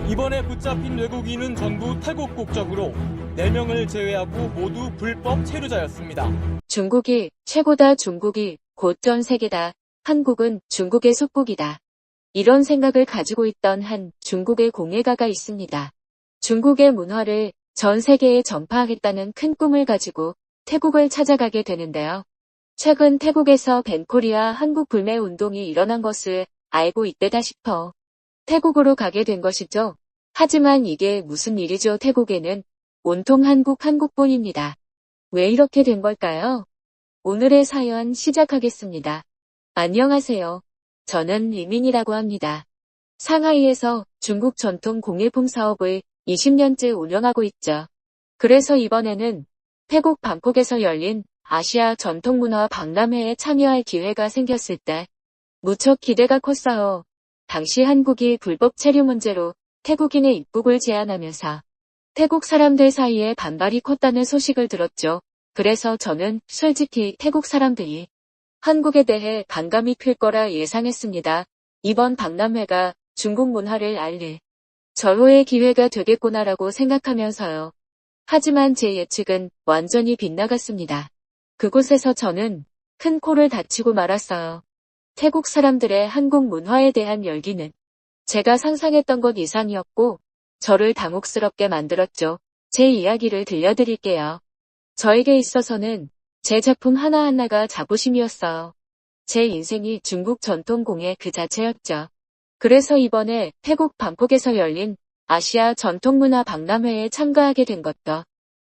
이번에 붙잡힌 외국인은 전부 태국 국적으로 4명을 제외하고 모두 불법 체류자였습니다. 중국이 최고다. 중국이 곧 전 세계다. 한국은 중국의 속국이다. 이런 생각을 가지고 있던 한 중국의 공예가가 있습니다. 중국의 문화를 전 세계에 전파하겠다는 큰 꿈을 가지고 태국을 찾아가게 되는데요. 최근 태국에서 벤코리아 한국 불매 운동이 일어난 것을 알고 있대다 싶어 태국으로 가게 된 것이죠. 하지만 이게 무슨 일이죠? 태국에는 온통 한국뿐입니다. 왜 이렇게 된 걸까요? 오늘의 사연 시작하겠습니다. 안녕하세요. 저는 리민이라고 합니다. 상하이에서 중국 전통 공예품 사업을 20년째 운영하고 있죠. 그래서 이번에는 태국 방콕에서 열린 아시아 전통문화 박람회에 참여할 기회가 생겼을 때 무척 기대가 컸어요. 당시 한국이 불법 체류 문제로 태국인의 입국을 제한하면서 태국 사람들 사이에 반발이 컸다는 소식을 들었죠. 그래서 저는 솔직히 태국 사람들이 한국에 대해 반감이 클 거라 예상했습니다. 이번 박람회가 중국 문화를 알릴 절호의 기회가 되겠구나라고 생각하면서요. 하지만 제 예측은 완전히 빗나갔습니다. 그곳에서 저는 큰 코를 다치고 말았어요. 태국 사람들의 한국 문화에 대한 열기는 제가 상상했던 것 이상이었고 저를 당혹스럽게 만들었죠. 제 이야기를 들려드릴게요. 저에게 있어서는 제 작품 하나하나가 자부심이었어요. 제 인생이 중국 전통 공예 그 자체였죠. 그래서 이번에 태국 방콕에서 열린 아시아 전통문화 박람회에 참가하게 된 것도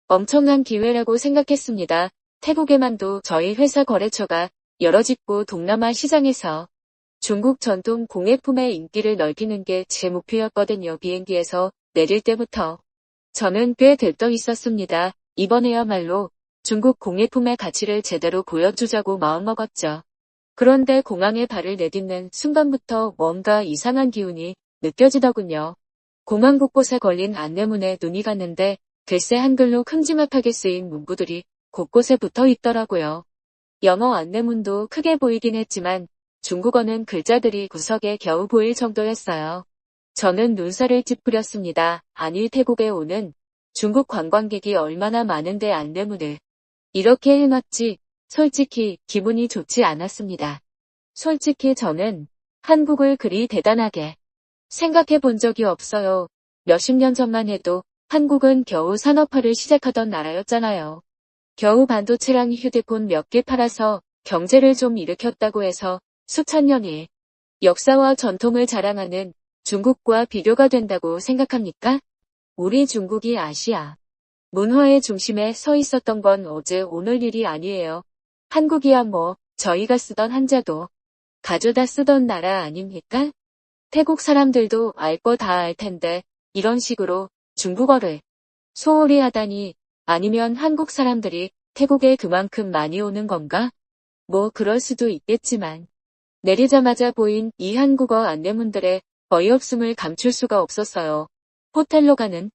엄청난 기회라고 생각했습니다. 태국에만도 저희 회사 거래처가 여러 짓고 동남아 시장에서 중국 전통 공예품의 인기를 넓히는 게 제 목표였거든요. 비행기에서 내릴 때부터 저는 꽤 들떠 있었습니다. 이번에야말로 중국 공예품의 가치를 제대로 보여주자고 마음먹었죠. 그런데 공항에 발을 내딛는 순간부터 뭔가 이상한 기운이 느껴지더군요. 공항 곳곳에 걸린 안내문에 눈이 갔는데 글쎄 한글로 큼지막하게 쓰인 문구들이 곳곳에 붙어 있더라고요. 영어 안내문도 크게 보이긴 했지만 중국어는 글자들이 구석에 겨우 보일 정도였어요. 저는 눈살을 찌푸렸습니다. 아니 태국에 오는 중국 관광객이 얼마나 많은데 안내문을 이렇게 해놨지. 솔직히 기분이 좋지 않았습니다. 솔직히 저는 한국을 그리 대단하게 생각해 본 적이 없어요. 몇십 년 전만 해도 한국은 겨우 산업화를 시작하던 나라였잖아요. 겨우 반도체랑 휴대폰 몇 개 팔아서 경제를 좀 일으켰다고 해서 수천 년의 역사와 전통을 자랑하는 중국과 비교가 된다고 생각합니까? 우리 중국이 아시아 문화의 중심에 서 있었던 건 어제 오늘 일이 아니에요. 한국이야 뭐 저희가 쓰던 한자도 가져다 쓰던 나라 아닙니까? 태국 사람들도 알 거 다 알 텐데 이런 식으로 중국어를 소홀히 하다니 아니면 한국 사람들이 태국에 그만큼 많이 오는 건가? 뭐 그럴 수도 있겠지만 내리자마자 보인 이 한국어 안내문들의 어이없음을 감출 수가 없었어요. 호텔로 가는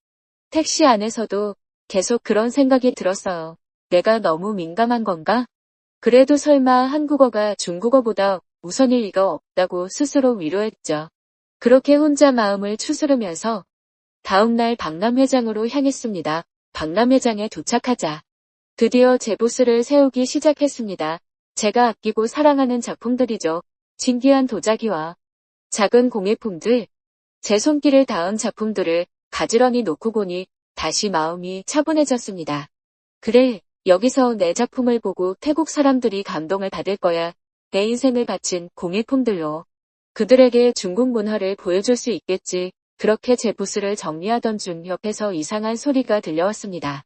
택시 안에서도 계속 그런 생각이 들었어요. 내가 너무 민감한 건가? 그래도 설마 한국어가 중국어보다 우선일 리가 없다고 스스로 위로했죠. 그렇게 혼자 마음을 추스르면서 다음날 박람회장으로 향했습니다. 박람회장에 도착하자 드디어 제 부스를 세우기 시작했습니다. 제가 아끼고 사랑하는 작품들이죠. 진귀한 도자기와 작은 공예품들, 제 손길을 닿은 작품들을 가지런히 놓고 보니 다시 마음이 차분해졌습니다. 그래, 여기서 내 작품을 보고 태국 사람들이 감동을 받을 거야. 내 인생을 바친 공예품들로 그들에게 중국 문화를 보여줄 수 있겠지. 그렇게 제 부스를 정리하던 중 옆에서 이상한 소리가 들려왔습니다.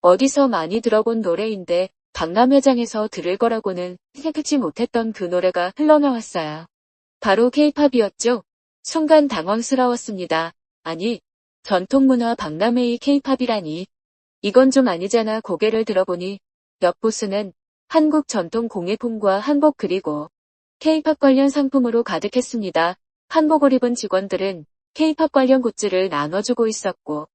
어디서 많이 들어본 노래인데 박람회장에서 들을 거라고는 생각지 못했던 그 노래가 흘러나왔어요. 바로 K-팝이었죠. 순간 당황스러웠습니다. 아니, 전통문화 박람회의 K-팝이라니. 이건 좀 아니잖아. 고개를 들어보니 옆 부스는 한국 전통 공예품과 한복 그리고 K-팝 관련 상품으로 가득했습니다. 한복을 입은 직원들은 K-팝 관련 굿즈를 나눠주고 있었고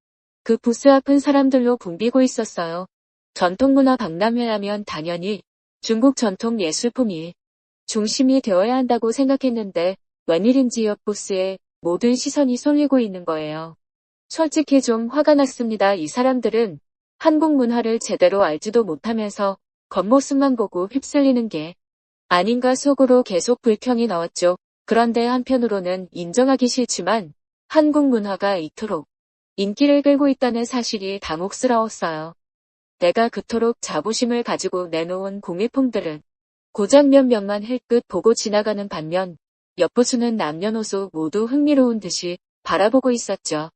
그 부스 앞은 사람들로 붐비고 있었어요. 전통문화 박람회라면 당연히 중국 전통 예술품이 중심이 되어야 한다고 생각했는데 웬일인지 옆 부스에 모든 시선이 쏠리고 있는 거예요. 솔직히 좀 화가 났습니다. 이 사람들은 한국 문화를 제대로 알지도 못하면서 겉모습만 보고 휩쓸리는 게 아닌가 속으로 계속 불평이 나왔죠. 그런데 한편으로는 인정하기 싫지만 한국 문화가 이토록 인기를 끌고 있다는 사실이 당혹스러웠어요. 내가 그토록 자부심을 가지고 내놓은 공예품들은 고작 몇 명만 힐끗 보고 지나가는 반면 옆부수는 남녀노소 모두 흥미로운 듯이 바라보고 있었죠.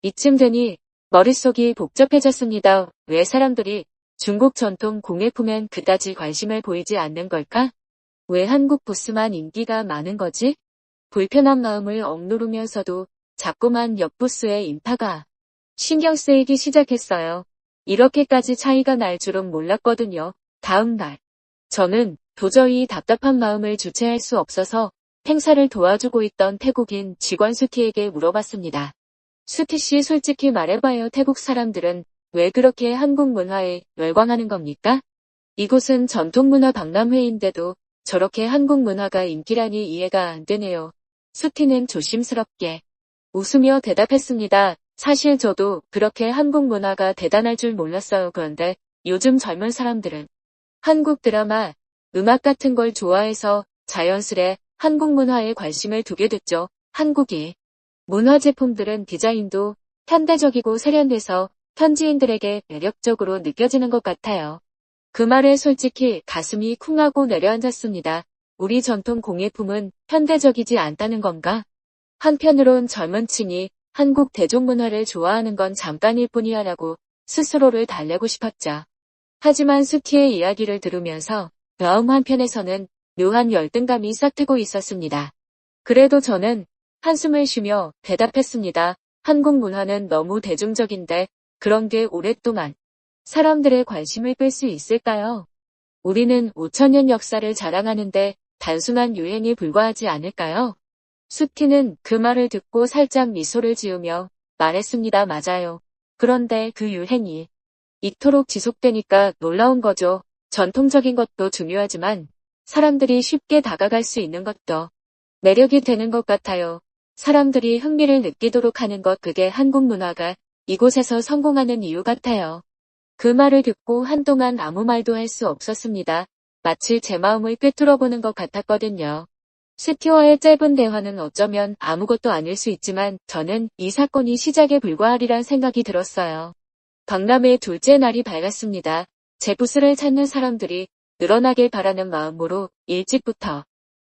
이쯤 되니 머릿속이 복잡해졌습니다. 왜 사람들이 중국 전통 공예품엔 그다지 관심을 보이지 않는 걸까? 왜 한국 부스만 인기가 많은 거지? 불편한 마음을 억누르면서도 자꾸만 옆부스의 인파가 신경 쓰이기 시작했어요. 이렇게까지 차이가 날 줄은 몰랐거든요. 다음 날, 저는 도저히 답답한 마음을 주체할 수 없어서 행사를 도와주고 있던 태국인 직원 수티에게 물어봤습니다. 수티 씨 솔직히 말해봐요. 태국 사람들은 왜 그렇게 한국 문화에 열광하는 겁니까? 이곳은 전통문화 박람회인데도 저렇게 한국 문화가 인기라니 이해가 안 되네요. 수티는 조심스럽게 웃으며 대답했습니다. 사실 저도 그렇게 한국 문화가 대단할 줄 몰랐어요. 그런데 요즘 젊은 사람들은 한국 드라마, 음악 같은 걸 좋아해서 자연스레 한국 문화에 관심을 두게 됐죠. 한국이 문화 제품들은 디자인도 현대적이고 세련돼서 현지인들에게 매력적으로 느껴지는 것 같아요. 그 말에 솔직히 가슴이 쿵 하고 내려앉았습니다. 우리 전통 공예품은 현대적이지 않다는 건가? 한편으론 젊은 층이 한국 대중문화를 좋아하는 건 잠깐일 뿐이야라고 스스로를 달래고 싶었죠. 하지만 수티의 이야기를 들으면서 마음 한편에서는 묘한 열등감이 싹트고 있었습니다. 그래도 저는 한숨을 쉬며 대답했습니다. 한국 문화는 너무 대중적인데 그런 게 오랫동안 사람들의 관심을 끌 수 있을까요? 우리는 5,000년 역사를 자랑하는데 단순한 유행에 불과하지 않을까요? 수티는 그 말을 듣고 살짝 미소를 지으며 말했습니다. 맞아요. 그런데 그 유행이 이토록 지속되니까 놀라운 거죠. 전통적인 것도 중요하지만 사람들이 쉽게 다가갈 수 있는 것도 매력이 되는 것 같아요. 사람들이 흥미를 느끼도록 하는 것, 그게 한국 문화가 이곳에서 성공하는 이유 같아요. 그 말을 듣고 한동안 아무 말도 할 수 없었습니다. 마치 제 마음을 꿰뚫어보는 것 같았거든요. 스티와의 짧은 대화는 어쩌면 아무것도 아닐 수 있지만 저는 이 사건이 시작에 불과하리란 생각이 들었어요. 박람회 둘째 날이 밝았습니다. 제 부스를 찾는 사람들이 늘어나길 바라는 마음으로 일찍부터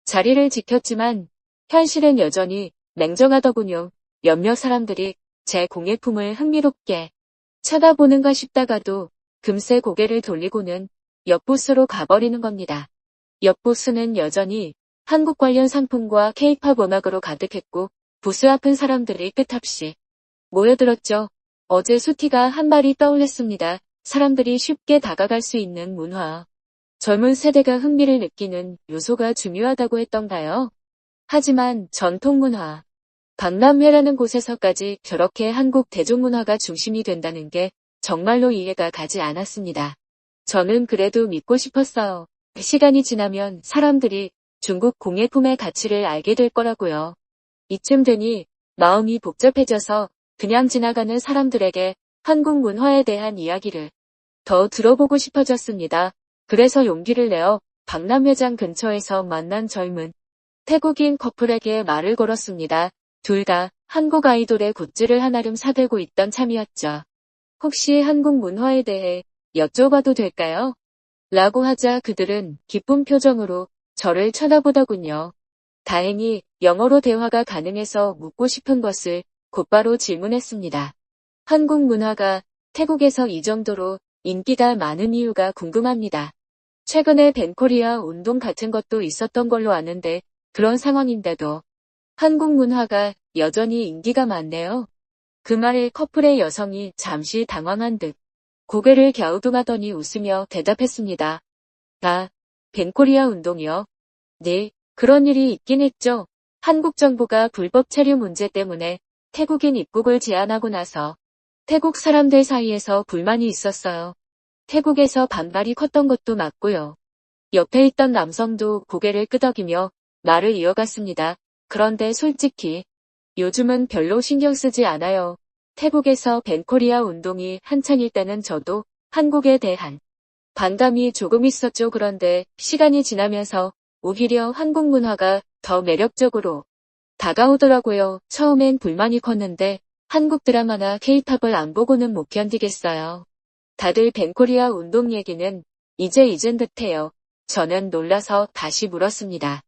자리를 지켰지만 현실은 여전히 냉정하더군요. 몇몇 사람들이 제 공예품을 흥미롭게 쳐다보는가 싶다가도 금세 고개를 돌리고는 옆부스로 가버리는 겁니다. 옆부스는 여전히 한국 관련 상품과 케이팝 음악으로 가득했고 부스 앞은 사람들이 끝없이 모여들었죠. 어제 수티가 한 말이 떠올랐습니다. 사람들이 쉽게 다가갈 수 있는 문화. 젊은 세대가 흥미를 느끼는 요소가 중요하다고 했던가요? 하지만 전통문화, 박람회라는 곳에서까지 저렇게 한국 대중문화가 중심이 된다는 게 정말로 이해가 가지 않았습니다. 저는 그래도 믿고 싶었어요. 시간이 지나면 사람들이 중국 공예품의 가치를 알게 될 거라고요. 이쯤 되니 마음이 복잡해져서 그냥 지나가는 사람들에게 한국 문화에 대한 이야기를 더 들어보고 싶어졌습니다. 그래서 용기를 내어 박람회장 근처에서 만난 젊은 태국인 커플에게 말을 걸었습니다. 둘 다 한국 아이돌의 굿즈를 하나름 사들고 있던 참이었죠. 혹시 한국 문화에 대해 여쭤봐도 될까요? 라고 하자 그들은 기쁜 표정으로 저를 쳐다보더군요. 다행히 영어로 대화가 가능해서 묻고 싶은 것을 곧바로 질문했습니다. 한국 문화가 태국에서 이 정도로 인기가 많은 이유가 궁금합니다. 최근에 벤코리아 운동 같은 것도 있었던 걸로 아는데 그런 상황인데도 한국 문화가 여전히 인기가 많네요. 그 말에 커플의 여성이 잠시 당황한 듯 고개를 갸우뚱하더니 웃으며 대답했습니다. 아, 벤코리아 운동이요? 네, 그런 일이 있긴 했죠. 한국 정부가 불법 체류 문제 때문에 태국인 입국을 제한하고 나서 태국 사람들 사이에서 불만이 있었어요. 태국에서 반발이 컸던 것도 맞고요. 옆에 있던 남성도 고개를 끄덕이며 말을 이어갔습니다. 그런데 솔직히 요즘은 별로 신경 쓰지 않아요. 태국에서 벤코리아 운동이 한창일 때는 저도 한국에 대한 반감이 조금 있었죠. 그런데 시간이 지나면서 오히려 한국 문화가 더 매력적으로 다가오더라고요. 처음엔 불만이 컸는데 한국 드라마나 케이팝을 안 보고는 못 견디겠어요. 다들 벤코리아 운동 얘기는 이제 잊은 듯해요. 저는 놀라서 다시 물었습니다.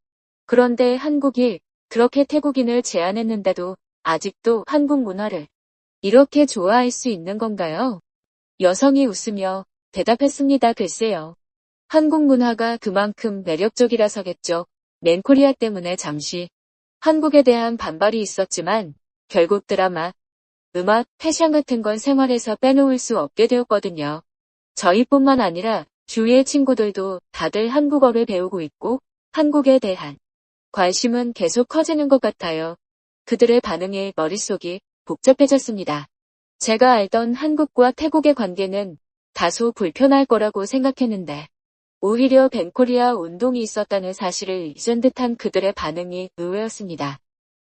그런데 한국이 그렇게 태국인을 제안했는데도 아직도 한국 문화를 이렇게 좋아할 수 있는 건가요? 여성이 웃으며 대답했습니다. 글쎄요. 한국 문화가 그만큼 매력적이라서겠죠. 맨코리아 때문에 잠시 한국에 대한 반발이 있었지만 결국 드라마, 음악, 패션 같은 건 생활에서 빼놓을 수 없게 되었거든요. 저희뿐만 아니라 주위의 친구들도 다들 한국어를 배우고 있고 한국에 대한 관심은 계속 커지는 것 같아요. 그들의 반응에 머릿속이 복잡해졌습니다. 제가 알던 한국과 태국의 관계는 다소 불편할 거라고 생각했는데 오히려 벤코리아 운동이 있었다는 사실을 잊은 듯한 그들의 반응이 의외였습니다.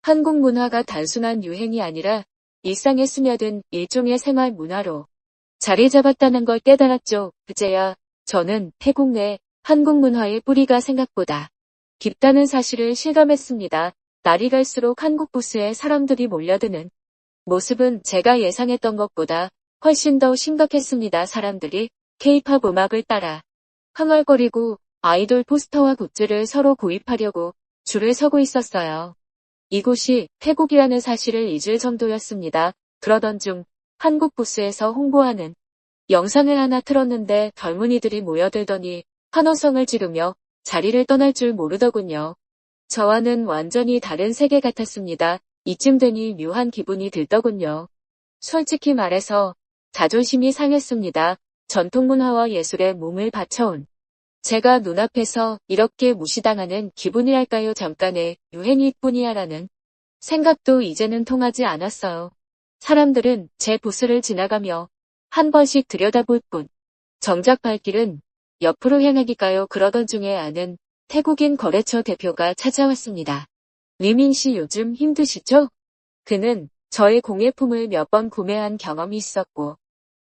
한국 문화가 단순한 유행이 아니라 일상에 스며든 일종의 생활 문화로 자리 잡았다는 걸 깨달았죠. 그제야 저는 태국 내 한국 문화의 뿌리가 생각보다 깊다는 사실을 실감했습니다. 날이 갈수록 한국 부스에 사람들이 몰려드는 모습은 제가 예상했던 것보다 훨씬 더 심각했습니다. 사람들이 케이팝 음악을 따라 흥얼거리고 아이돌 포스터와 굿즈를 서로 구입하려고 줄을 서고 있었어요. 이곳이 태국이라는 사실을 잊을 정도였습니다. 그러던 중 한국 부스에서 홍보하는 영상을 하나 틀었는데 젊은이들이 모여들더니 환호성을 지르며 자리를 떠날 줄 모르더군요. 저와는 완전히 다른 세계 같았습니다. 이쯤 되니 묘한 기분이 들더군요. 솔직히 말해서 자존심이 상했습니다. 전통문화와 예술에 몸을 바쳐온 제가 눈앞에서 이렇게 무시당하는 기분이랄까요. 잠깐의 유행일 뿐이야 라는 생각도 이제는 통하지 않았어요. 사람들은 제 부스를 지나가며 한 번씩 들여다볼 뿐 정작 발길은 옆으로 향하기까요. 그러던 중에 아는 태국인 거래처 대표가 찾아왔습니다. 리민 씨 요즘 힘드시죠? 그는 저의 공예품을 몇 번 구매한 경험이 있었고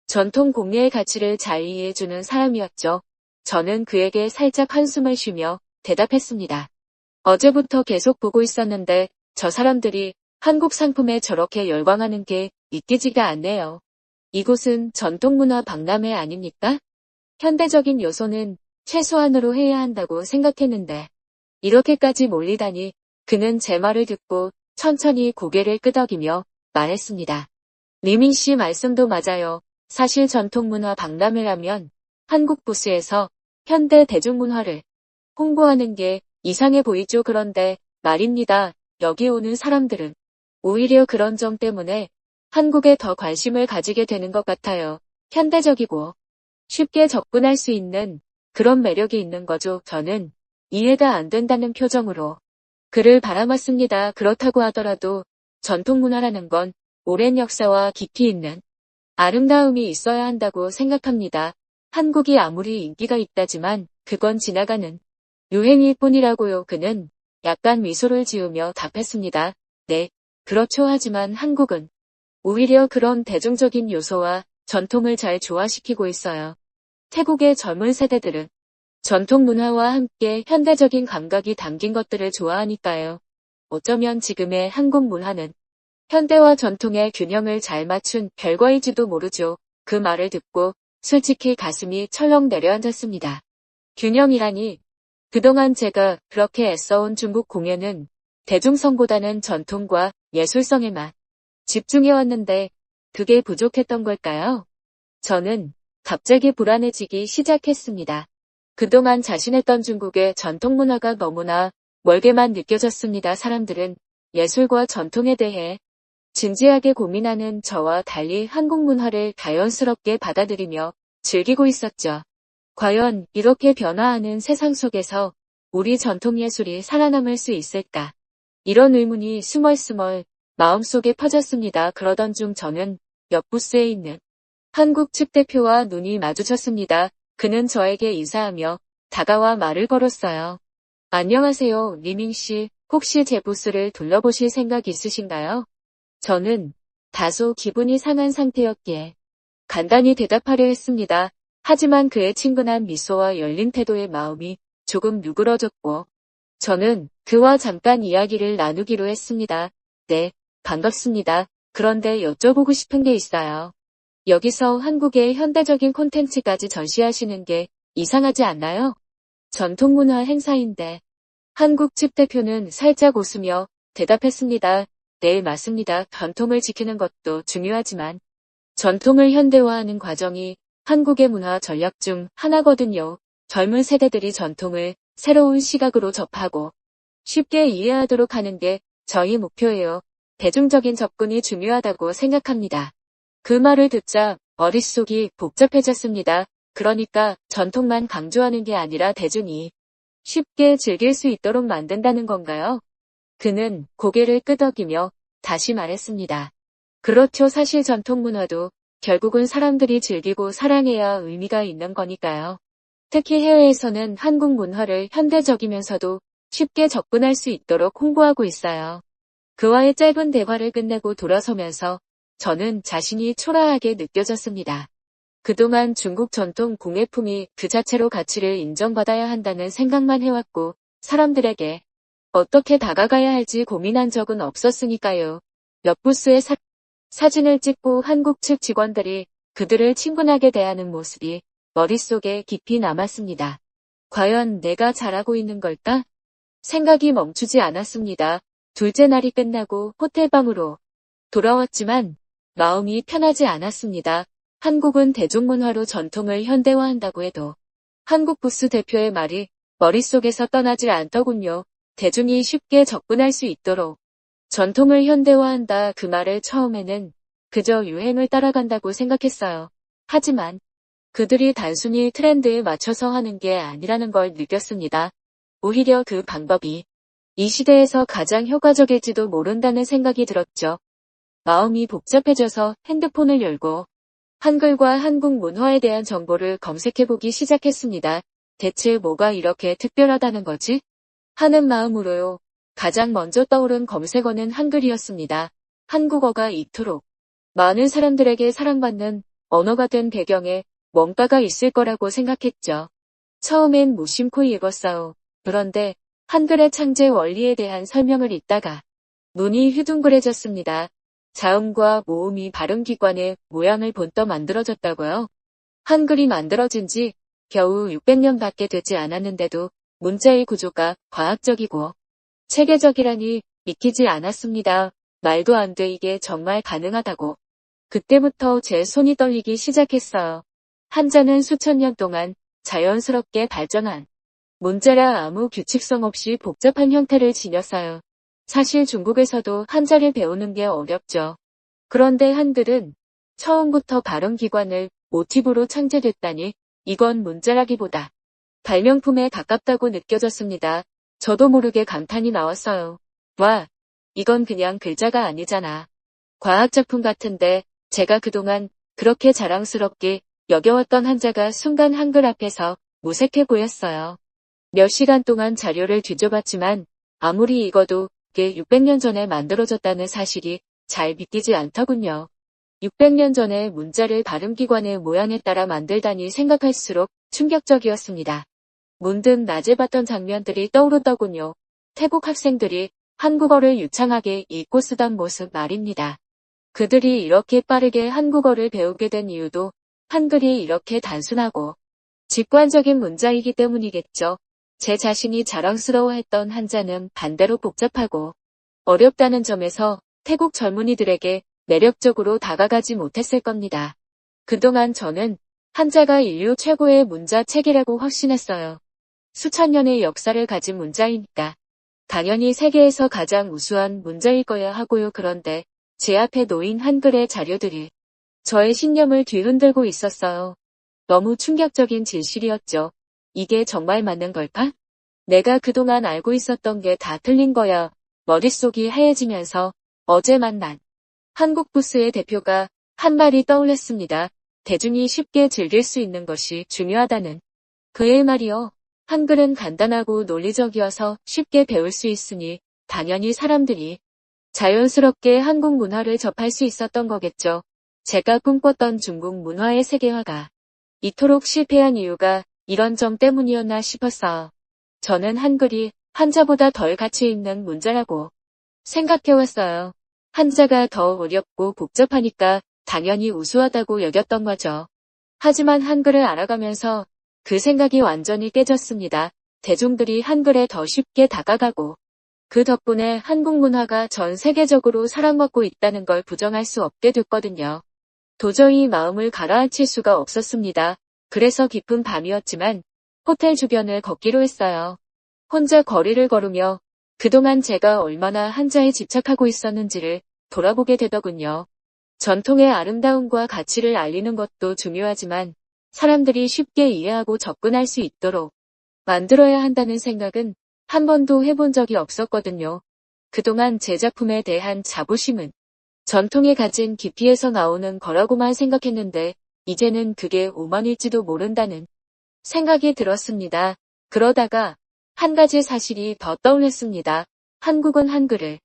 전통 공예의 가치를 잘 이해해주는 사람이었죠. 저는 그에게 살짝 한숨을 쉬며 대답했습니다. 어제부터 계속 보고 있었는데 저 사람들이 한국 상품에 저렇게 열광하는 게 믿기지가 않네요. 이곳은 전통문화 박람회 아닙니까? 현대적인 요소는 최소한으로 해야 한다고 생각했는데 이렇게까지 몰리다니. 그는 제 말을 듣고 천천히 고개를 끄덕이며 말했습니다. 리민 씨 말씀도 맞아요. 사실 전통문화 박람회라면 한국 부스에서 현대 대중문화를 홍보하는 게 이상해 보이죠. 그런데 말입니다. 여기 오는 사람들은 오히려 그런 점 때문에 한국에 더 관심을 가지게 되는 것 같아요. 현대적이고 쉽게 접근할 수 있는 그런 매력이 있는 거죠. 저는 이해가 안 된다는 표정으로 그를 바라봤습니다. 그렇다고 하더라도 전통문화라는 건 오랜 역사와 깊이 있는 아름다움이 있어야 한다고 생각합니다. 한국이 아무리 인기가 있다지만 그건 지나가는 유행일 뿐이라고요. 그는 약간 미소를 지으며 답했습니다. 네, 그렇죠. 하지만 한국은 오히려 그런 대중적인 요소와 전통을 잘 조화시키고 있어요. 태국의 젊은 세대들은 전통 문화와 함께 현대적인 감각이 담긴 것들을 좋아하니까요. 어쩌면 지금의 한국 문화는 현대와 전통의 균형을 잘 맞춘 결과일지도 모르죠. 그 말을 듣고 솔직히 가슴이 철렁 내려앉았습니다. 균형이라니. 그동안 제가 그렇게 애써온 중국 공연은 대중성보다는 전통과 예술성에만 집중해왔는데 그게 부족했던 걸까요? 저는 갑자기 불안해지기 시작했습니다. 그동안 자신했던 중국의 전통문화가 너무나 멀게만 느껴졌습니다. 사람들은 예술과 전통에 대해 진지하게 고민하는 저와 달리 한국 문화를 자연스럽게 받아들이며 즐기고 있었죠. 과연 이렇게 변화하는 세상 속에서 우리 전통예술이 살아남을 수 있을까? 이런 의문이 스멀스멀 마음속에 퍼졌습니다. 그러던 중 저는 옆 부스에 있는 한국 측 대표와 눈이 마주쳤습니다. 그는 저에게 인사하며 다가와 말을 걸었어요. 안녕하세요, 리밍 씨. 혹시 제 부스를 둘러보실 생각 있으신가요? 저는 다소 기분이 상한 상태였기에 간단히 대답하려 했습니다. 하지만 그의 친근한 미소와 열린 태도의 마음이 조금 누그러졌고 저는 그와 잠깐 이야기를 나누기로 했습니다. 네, 반갑습니다. 그런데 여쭤보고 싶은 게 있어요. 여기서 한국의 현대적인 콘텐츠까지 전시하시는 게 이상하지 않나요? 전통문화 행사인데. 한국 측 대표는 살짝 웃으며 대답했습니다. 네, 맞습니다. 전통을 지키는 것도 중요하지만 전통을 현대화하는 과정이 한국의 문화 전략 중 하나거든요. 젊은 세대들이 전통을 새로운 시각으로 접하고 쉽게 이해하도록 하는 게 저희 목표예요. 대중적인 접근이 중요하다고 생각합니다. 그 말을 듣자 머릿속이 복잡해졌습니다. 그러니까 전통만 강조하는 게 아니라 대중이 쉽게 즐길 수 있도록 만든다는 건가요? 그는 고개를 끄덕이며 다시 말했습니다. 그렇죠. 사실 전통 문화도 결국은 사람들이 즐기고 사랑해야 의미가 있는 거니까요. 특히 해외에서는 한국 문화를 현대적이면서도 쉽게 접근할 수 있도록 홍보하고 있어요. 그와의 짧은 대화를 끝내고 돌아서면서 저는 자신이 초라하게 느껴졌습니다. 그동안 중국 전통 공예품이 그 자체로 가치를 인정받아야 한다는 생각만 해왔고 사람들에게 어떻게 다가가야 할지 고민한 적은 없었으니까요. 몇 부스의 사진을 찍고 한국 측 직원들이 그들을 친근하게 대하는 모습이 머릿속에 깊이 남았습니다. 과연 내가 잘하고 있는 걸까? 생각이 멈추지 않았습니다. 둘째 날이 끝나고 호텔방으로 돌아왔지만 마음이 편하지 않았습니다. 한국은 대중문화로 전통을 현대화한다고 해도 한국 부스 대표의 말이 머릿속에서 떠나질 않더군요. 대중이 쉽게 접근할 수 있도록 전통을 현대화한다. 그 말을 처음에는 그저 유행을 따라간다고 생각했어요. 하지만 그들이 단순히 트렌드에 맞춰서 하는 게 아니라는 걸 느꼈습니다. 오히려 그 방법이 이 시대에서 가장 효과적일지도 모른다는 생각이 들었죠. 마음이 복잡해져서 핸드폰을 열고 한글과 한국 문화에 대한 정보를 검색해보기 시작했습니다. 대체 뭐가 이렇게 특별하다는 거지? 하는 마음으로요. 가장 먼저 떠오른 검색어는 한글이었습니다. 한국어가 이토록 많은 사람들에게 사랑받는 언어가 된 배경에 뭔가가 있을 거라고 생각했죠. 처음엔 무심코 읽었어요. 그런데 한글의 창제 원리에 대한 설명을 읽다가 눈이 휘둥그레졌습니다. 자음과 모음이 발음기관의 모양을 본떠 만들어졌다고요? 한글이 만들어진 지 겨우 600년밖에 되지 않았는데도 문자의 구조가 과학적이고 체계적이라니 믿기지 않았습니다. 말도 안 돼. 이게 정말 가능하다고. 그때부터 제 손이 떨리기 시작했어요. 한자는 수천 년 동안 자연스럽게 발전한 문자라 아무 규칙성 없이 복잡한 형태를 지녔어요. 사실 중국에서도 한자를 배우는 게 어렵죠. 그런데 한글은 처음부터 발음기관을 모티브로 창제됐다니 이건 문자라기보다 발명품에 가깝다고 느껴졌습니다. 저도 모르게 감탄이 나왔어요. 와, 이건 그냥 글자가 아니잖아. 과학작품 같은데 제가 그동안 그렇게 자랑스럽게 여겨왔던 한자가 순간 한글 앞에서 무색해 보였어요. 몇 시간 동안 자료를 뒤져봤지만 아무리 읽어도 이게 600년 전에 만들어졌다는 사실이 잘 믿기지 않더군요. 600년 전에 문자를 발음기관의 모양에 따라 만들다니 생각할수록 충격적이었습니다. 문득 낮에 봤던 장면들이 떠오르더군요. 태국 학생들이 한국어를 유창하게 읽고 쓰던 모습 말입니다. 그들이 이렇게 빠르게 한국어를 배우게 된 이유도 한글이 이렇게 단순하고 직관적인 문자이기 때문이겠죠. 제 자신이 자랑스러워했던 한자는 반대로 복잡하고 어렵다는 점에서 태국 젊은이들에게 매력적으로 다가가지 못했을 겁니다. 그동안 저는 한자가 인류 최고의 문자책이라고 확신했어요. 수천 년의 역사를 가진 문자이니까 당연히 세계에서 가장 우수한 문자일 거야 하고요. 그런데 제 앞에 놓인 한글의 자료들이 저의 신념을 뒤흔들고 있었어요. 너무 충격적인 진실이었죠. 이게 정말 맞는 걸까? 내가 그동안 알고 있었던 게 다 틀린 거야. 머릿속이 하얘지면서 어제 만난 한국 부스의 대표가 한 말이 떠올랐습니다. 대중이 쉽게 즐길 수 있는 것이 중요하다는 그의 말이요. 한글은 간단하고 논리적이어서 쉽게 배울 수 있으니 당연히 사람들이 자연스럽게 한국 문화를 접할 수 있었던 거겠죠. 제가 꿈꿨던 중국 문화의 세계화가 이토록 실패한 이유가 이런 점 때문이었나 싶었어요. 저는 한글이 한자보다 덜 가치 있는 문자라고 생각해왔어요. 한자가 더 어렵고 복잡하니까 당연히 우수하다고 여겼던 거죠. 하지만 한글을 알아가면서 그 생각이 완전히 깨졌습니다. 대중들이 한글에 더 쉽게 다가가고 그 덕분에 한국 문화가 전 세계적으로 사랑받고 있다는 걸 부정할 수 없게 됐거든요. 도저히 마음을 가라앉힐 수가 없었습니다. 그래서 깊은 밤이었지만 호텔 주변을 걷기로 했어요. 혼자 거리를 걸으며 그동안 제가 얼마나 한자에 집착하고 있었는지를 돌아보게 되더군요. 전통의 아름다움과 가치를 알리는 것도 중요하지만 사람들이 쉽게 이해하고 접근할 수 있도록 만들어야 한다는 생각은 한 번도 해본 적이 없었거든요. 그동안 제 작품에 대한 자부심은 전통이 가진 깊이에서 나오는 거라고만 생각했는데 이제는 그게 오만일지도 모른다는 생각이 들었습니다. 그러다가 한 가지 사실이 더 떠올랐습니다. 한국은 한글을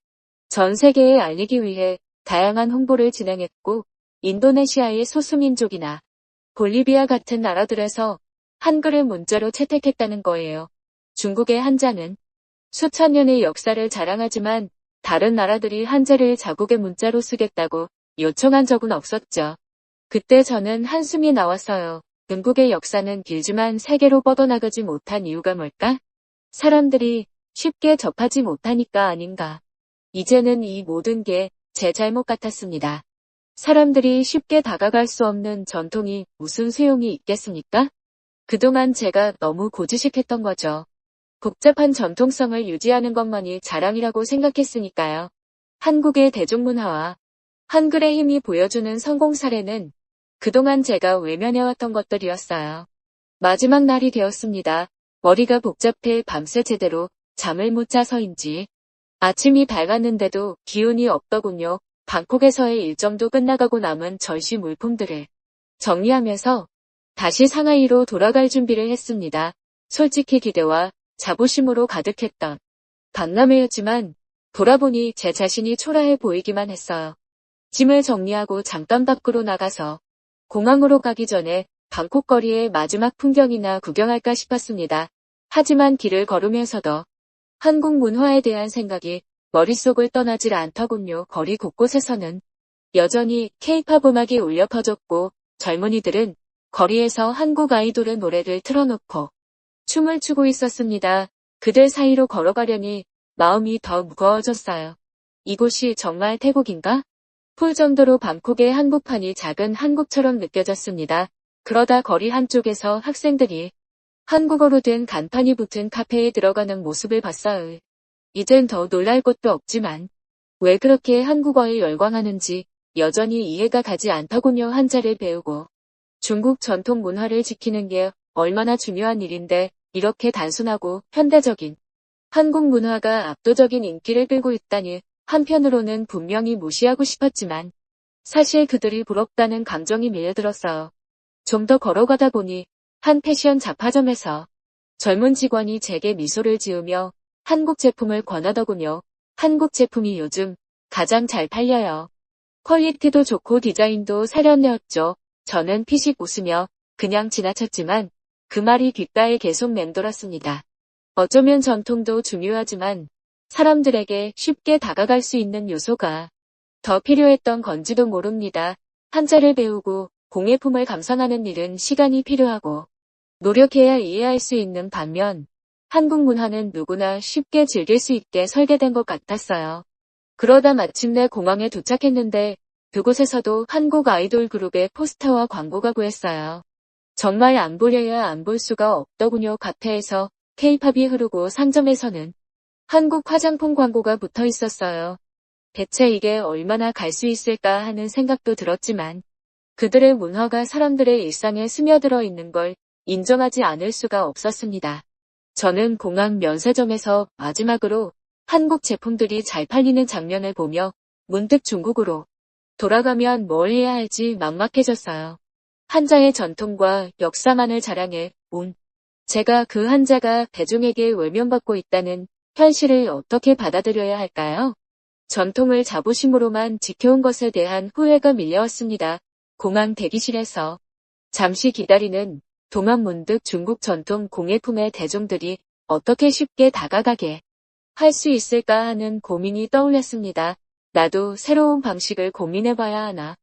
전 세계에 알리기 위해 다양한 홍보를 진행했고 인도네시아의 소수민족이나 볼리비아 같은 나라들에서 한글을 문자로 채택했다는 거예요. 중국의 한자는 수천 년의 역사를 자랑하지만 다른 나라들이 한자를 자국의 문자로 쓰겠다고 요청한 적은 없었죠. 그때 저는 한숨이 나왔어요. 중국의 역사는 길지만 세계로 뻗어나가지 못한 이유가 뭘까? 사람들이 쉽게 접하지 못하니까 아닌가. 이제는 이 모든 게 제 잘못 같았습니다. 사람들이 쉽게 다가갈 수 없는 전통이 무슨 소용이 있겠습니까? 그동안 제가 너무 고지식했던 거죠. 복잡한 전통성을 유지하는 것만이 자랑이라고 생각했으니까요. 한국의 대중문화와 한글의 힘이 보여주는 성공 사례는 그동안 제가 외면해왔던 것들이었어요. 마지막 날이 되었습니다. 머리가 복잡해 밤새 제대로 잠을 못 자서인지 아침이 밝았는데도 기운이 없더군요. 방콕에서의 일정도 끝나가고 남은 전시 물품들을 정리하면서 다시 상하이로 돌아갈 준비를 했습니다. 솔직히 기대와 자부심으로 가득했던 박람회였지만 돌아보니 제 자신이 초라해 보이기만 했어요. 짐을 정리하고 잠깐 밖으로 나가서 공항으로 가기 전에 방콕 거리의 마지막 풍경이나 구경할까 싶었습니다. 하지만 길을 걸으면서도 한국 문화에 대한 생각이 머릿속을 떠나질 않더군요. 거리 곳곳에서는 여전히 K-팝 음악이 울려 퍼졌고 젊은이들은 거리에서 한국 아이돌의 노래를 틀어놓고 춤을 추고 있었습니다. 그들 사이로 걸어가려니 마음이 더 무거워졌어요. 이곳이 정말 태국인가? 풀 정도로 방콕의 한복판이 작은 한국처럼 느껴졌습니다. 그러다 거리 한쪽에서 학생들이 한국어로 된 간판이 붙은 카페에 들어가는 모습을 봤어요. 이젠 더 놀랄 것도 없지만 왜 그렇게 한국어에 열광하는지 여전히 이해가 가지 않더군요. 한자를 배우고 중국 전통 문화를 지키는 게 얼마나 중요한 일인데 이렇게 단순하고 현대적인 한국 문화가 압도적인 인기를 끌고 있다니 한편으로는 분명히 무시하고 싶었지만 사실 그들이 부럽다는 감정이 밀려들었어요. 좀 더 걸어가다 보니 한 패션 잡화점에서 젊은 직원이 제게 미소를 지으며 한국 제품을 권하더군요. 한국 제품이 요즘 가장 잘 팔려요. 퀄리티도 좋고 디자인도 세련되었죠. 저는 피식 웃으며 그냥 지나쳤지만 그 말이 귓가에 계속 맴돌았습니다. 어쩌면 전통도 중요하지만 사람들에게 쉽게 다가갈 수 있는 요소가 더 필요했던 건지도 모릅니다. 한자를 배우고 공예품을 감상하는 일은 시간이 필요하고 노력해야 이해할 수 있는 반면 한국 문화는 누구나 쉽게 즐길 수 있게 설계된 것 같았어요. 그러다 마침내 공항에 도착했는데 그곳에서도 한국 아이돌 그룹의 포스터와 광고가 보였어요. 정말 안 보려야 안 볼 수가 없더군요. 카페에서 K-팝이 흐르고 상점에서는 한국 화장품 광고가 붙어 있었어요. 대체 이게 얼마나 갈 수 있을까 하는 생각도 들었지만 그들의 문화가 사람들의 일상에 스며들어 있는 걸 인정하지 않을 수가 없었습니다. 저는 공항 면세점에서 마지막으로 한국 제품들이 잘 팔리는 장면을 보며 문득 중국으로 돌아가면 뭘 해야 할지 막막해졌어요. 한자의 전통과 역사만을 자랑해 온 제가 그 한자가 대중에게 외면받고 있다는 현실을 어떻게 받아들여야 할까요? 전통을 자부심으로만 지켜온 것에 대한 후회가 밀려왔습니다. 공항 대기실에서 잠시 기다리는 동안 문득 중국 전통 공예품의 대중들이 어떻게 쉽게 다가가게 할 수 있을까 하는 고민이 떠올랐습니다. 나도 새로운 방식을 고민해봐야 하나?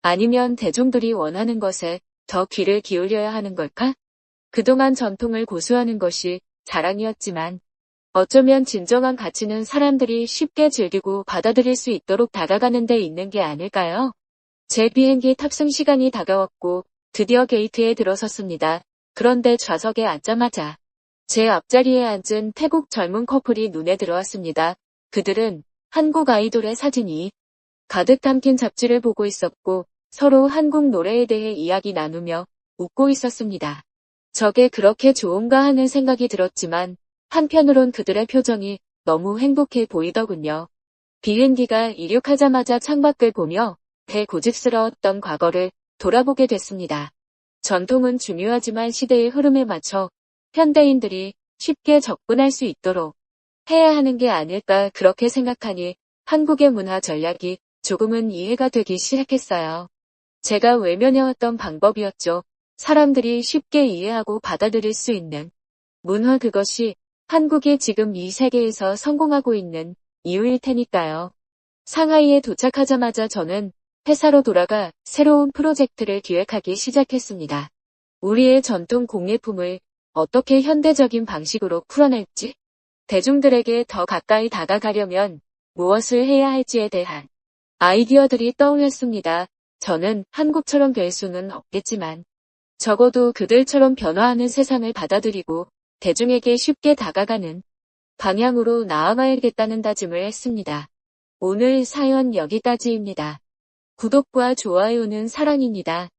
아니면 대중들이 원하는 것에 더 귀를 기울여야 하는 걸까? 그동안 전통을 고수하는 것이 자랑이었지만 어쩌면 진정한 가치는 사람들이 쉽게 즐기고 받아들일 수 있도록 다가가는 데 있는 게 아닐까요? 제 비행기 탑승 시간이 다가왔고 드디어 게이트에 들어섰습니다. 그런데 좌석에 앉자마자 제 앞자리에 앉은 태국 젊은 커플이 눈에 들어왔습니다. 그들은 한국 아이돌의 사진이 가득 담긴 잡지를 보고 있었고 서로 한국 노래에 대해 이야기 나누며 웃고 있었습니다. 저게 그렇게 좋은가 하는 생각이 들었지만 한편으론 그들의 표정이 너무 행복해 보이더군요. 비행기가 이륙하자마자 창밖을 보며 대고집스러웠던 과거를 돌아보게 됐습니다. 전통은 중요하지만 시대의 흐름에 맞춰 현대인들이 쉽게 접근할 수 있도록 해야 하는 게 아닐까 그렇게 생각하니 한국의 문화 전략이 조금은 이해가 되기 시작했어요. 제가 외면해왔던 방법이었죠. 사람들이 쉽게 이해하고 받아들일 수 있는 문화 그것이 한국이 지금 이 세계에서 성공하고 있는 이유일 테니까요. 상하이에 도착하자마자 저는 회사로 돌아가 새로운 프로젝트를 기획하기 시작했습니다. 우리의 전통 공예품을 어떻게 현대적인 방식으로 풀어낼지, 대중들에게 더 가까이 다가가려면 무엇을 해야 할지에 대한 아이디어들이 떠올랐습니다. 저는 한국처럼 될 수는 없겠지만 적어도 그들처럼 변화하는 세상을 받아들이고 대중에게 쉽게 다가가는 방향으로 나아가야겠다는 다짐을 했습니다. 오늘 사연 여기까지입니다. 구독과 좋아요는 사랑입니다.